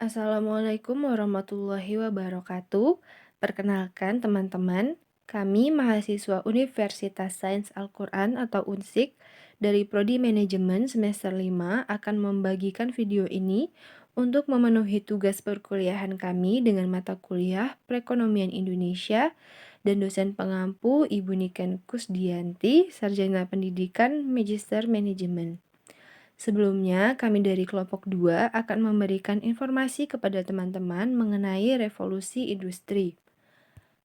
Assalamualaikum warahmatullahi wabarakatuh. Perkenalkan teman-teman, kami mahasiswa Universitas Sains Al-Quran atau UNSIK dari Prodi Manajemen semester 5 akan membagikan video ini untuk memenuhi tugas perkuliahan kami dengan mata kuliah Perekonomian Indonesia dan dosen pengampu Ibu Niken Kusdianti, Sarjana Pendidikan Magister Manajemen. Sebelumnya, kami dari kelompok 2 akan memberikan informasi kepada teman-teman mengenai revolusi industri.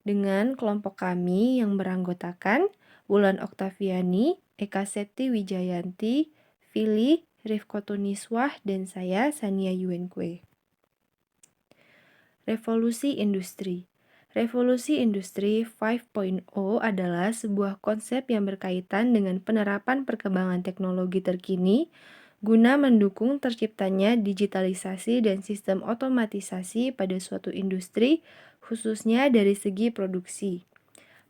Dengan kelompok kami yang beranggotakan Wulan Oktaviani, Eka Septi Wijayanti, Fili, Rifkotuniswah, dan saya Sania Yuenkwe. Revolusi industri. Revolusi industri 5.0 adalah sebuah konsep yang berkaitan dengan penerapan perkembangan teknologi terkini guna mendukung terciptanya digitalisasi dan sistem otomatisasi pada suatu industri, khususnya dari segi produksi.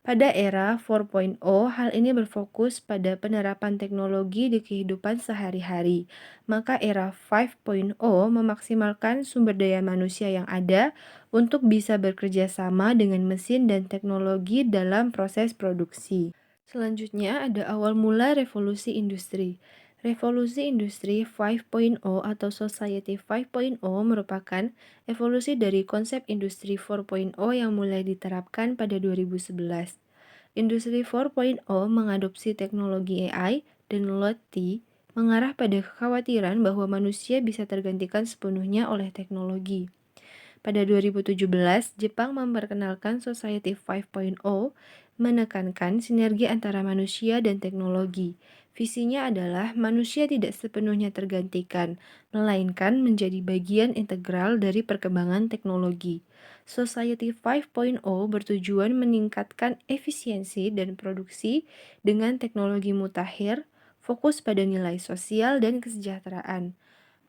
Pada era 4.0, hal ini berfokus pada penerapan teknologi di kehidupan sehari-hari. Maka era 5.0 memaksimalkan sumber daya manusia yang ada untuk bisa bekerja sama dengan mesin dan teknologi dalam proses produksi. Selanjutnya ada awal mula revolusi industri. Revolusi industri 5.0 atau Society 5.0 merupakan evolusi dari konsep industri 4.0 yang mulai diterapkan pada 2011. Industri 4.0 mengadopsi teknologi AI dan LOT mengarah pada kekhawatiran bahwa manusia bisa tergantikan sepenuhnya oleh teknologi. Pada 2017, Jepang memperkenalkan Society 5.0, menekankan sinergi antara manusia dan teknologi. Visinya adalah manusia tidak sepenuhnya tergantikan, melainkan menjadi bagian integral dari perkembangan teknologi. Society 5.0 bertujuan meningkatkan efisiensi dan produksi dengan teknologi mutakhir, fokus pada nilai sosial dan kesejahteraan.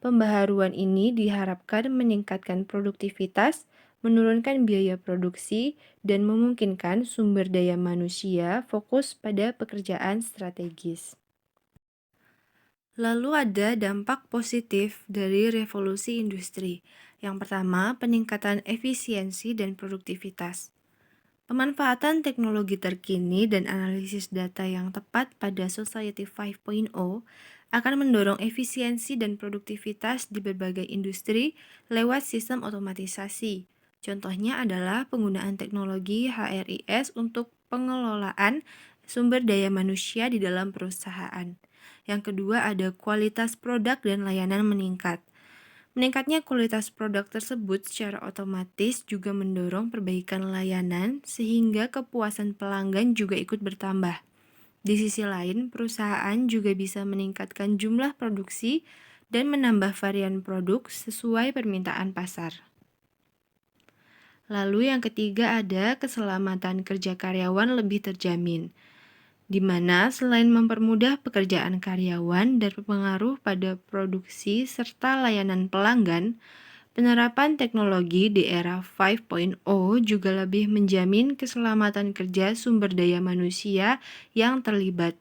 Pembaharuan ini diharapkan meningkatkan produktivitas, menurunkan biaya produksi, dan memungkinkan sumber daya manusia fokus pada pekerjaan strategis. Lalu ada dampak positif dari revolusi industri. Yang pertama, peningkatan efisiensi dan produktivitas. Pemanfaatan teknologi terkini dan analisis data yang tepat pada Society 5.0 akan mendorong efisiensi dan produktivitas di berbagai industri lewat sistem otomatisasi. Contohnya adalah penggunaan teknologi HRIS untuk pengelolaan sumber daya manusia di dalam perusahaan. Yang kedua ada kualitas produk dan layanan meningkat. Meningkatnya kualitas produk tersebut secara otomatis juga mendorong perbaikan layanan sehingga kepuasan pelanggan juga ikut bertambah. Di sisi lain, perusahaan juga bisa meningkatkan jumlah produksi dan menambah varian produk sesuai permintaan pasar. Lalu yang ketiga ada keselamatan kerja karyawan lebih terjamin, di mana selain mempermudah pekerjaan karyawan dan berpengaruh pada produksi serta layanan pelanggan, penerapan teknologi di era 5.0 juga lebih menjamin keselamatan kerja sumber daya manusia yang terlibat.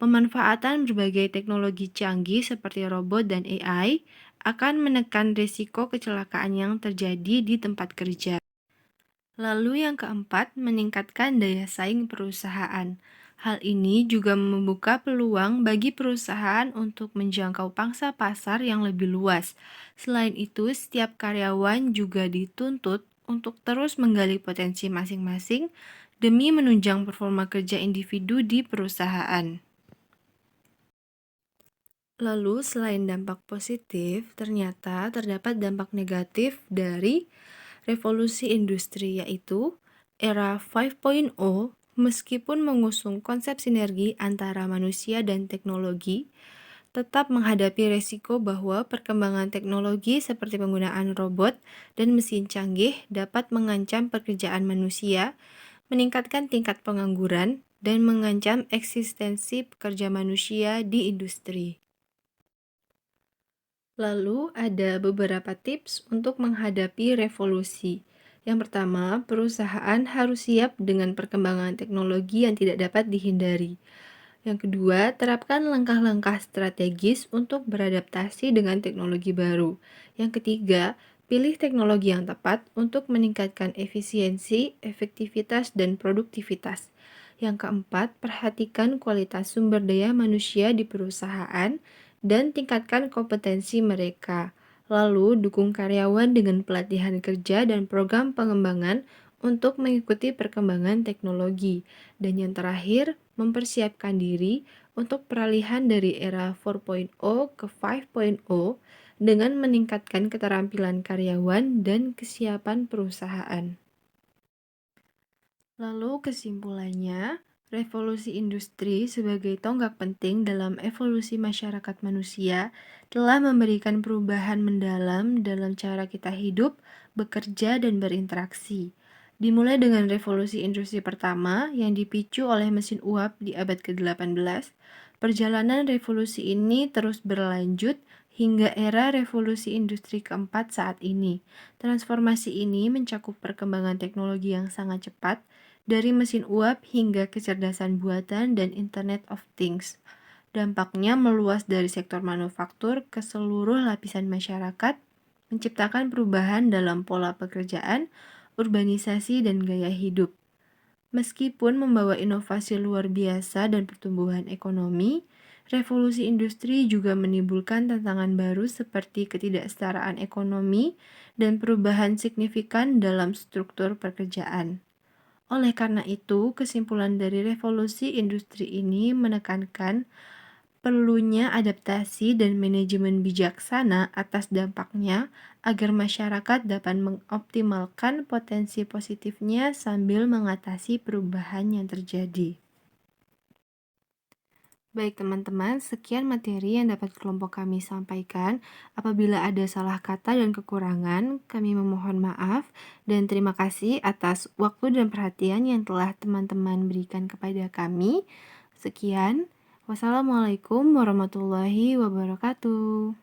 Pemanfaatan berbagai teknologi canggih seperti robot dan AI akan menekan risiko kecelakaan yang terjadi di tempat kerja. Lalu yang keempat, meningkatkan daya saing perusahaan. Hal ini juga membuka peluang bagi perusahaan untuk menjangkau pangsa pasar yang lebih luas. Selain itu, setiap karyawan juga dituntut untuk terus menggali potensi masing-masing demi menunjang performa kerja individu di perusahaan. Lalu, selain dampak positif, ternyata terdapat dampak negatif dari revolusi industri, yaitu era 5.0 meskipun mengusung konsep sinergi antara manusia dan teknologi, tetap menghadapi resiko bahwa perkembangan teknologi seperti penggunaan robot dan mesin canggih dapat mengancam pekerjaan manusia, meningkatkan tingkat pengangguran, dan mengancam eksistensi pekerja manusia di industri. Lalu ada beberapa tips untuk menghadapi revolusi. Yang pertama, perusahaan harus siap dengan perkembangan teknologi yang tidak dapat dihindari. Yang kedua, terapkan langkah-langkah strategis untuk beradaptasi dengan teknologi baru. Yang ketiga, Pilih teknologi yang tepat untuk meningkatkan efisiensi, efektivitas, dan produktivitas. Yang keempat, perhatikan kualitas sumber daya manusia di perusahaan dan tingkatkan kompetensi mereka. Lalu, dukung karyawan dengan pelatihan kerja dan program pengembangan untuk mengikuti perkembangan teknologi. Dan yang terakhir, mempersiapkan diri untuk peralihan dari era 4.0 ke 5.0 dengan meningkatkan keterampilan karyawan dan kesiapan perusahaan. Lalu kesimpulannya, revolusi industri sebagai tonggak penting dalam evolusi masyarakat manusia telah memberikan perubahan mendalam dalam cara kita hidup, bekerja, dan berinteraksi. Dimulai dengan revolusi industri pertama yang dipicu oleh mesin uap di abad ke-18, perjalanan revolusi ini terus berlanjut hingga era revolusi industri keempat saat ini. Transformasi ini mencakup perkembangan teknologi yang sangat cepat, dari mesin uap hingga kecerdasan buatan dan Internet of Things. Dampaknya meluas dari sektor manufaktur ke seluruh lapisan masyarakat, menciptakan perubahan dalam pola pekerjaan, urbanisasi, dan gaya hidup. Meskipun membawa inovasi luar biasa dan pertumbuhan ekonomi, revolusi industri juga menimbulkan tantangan baru seperti ketidaksetaraan ekonomi dan perubahan signifikan dalam struktur pekerjaan. Oleh karena itu, kesimpulan dari revolusi industri ini menekankan perlunya adaptasi dan manajemen bijaksana atas dampaknya agar masyarakat dapat mengoptimalkan potensi positifnya sambil mengatasi perubahan yang terjadi. Baik teman-teman, sekian materi yang dapat kelompok kami sampaikan. Apabila ada salah kata dan kekurangan, kami memohon maaf dan terima kasih atas waktu dan perhatian yang telah teman-teman berikan kepada kami. Sekian, wassalamualaikum warahmatullahi wabarakatuh.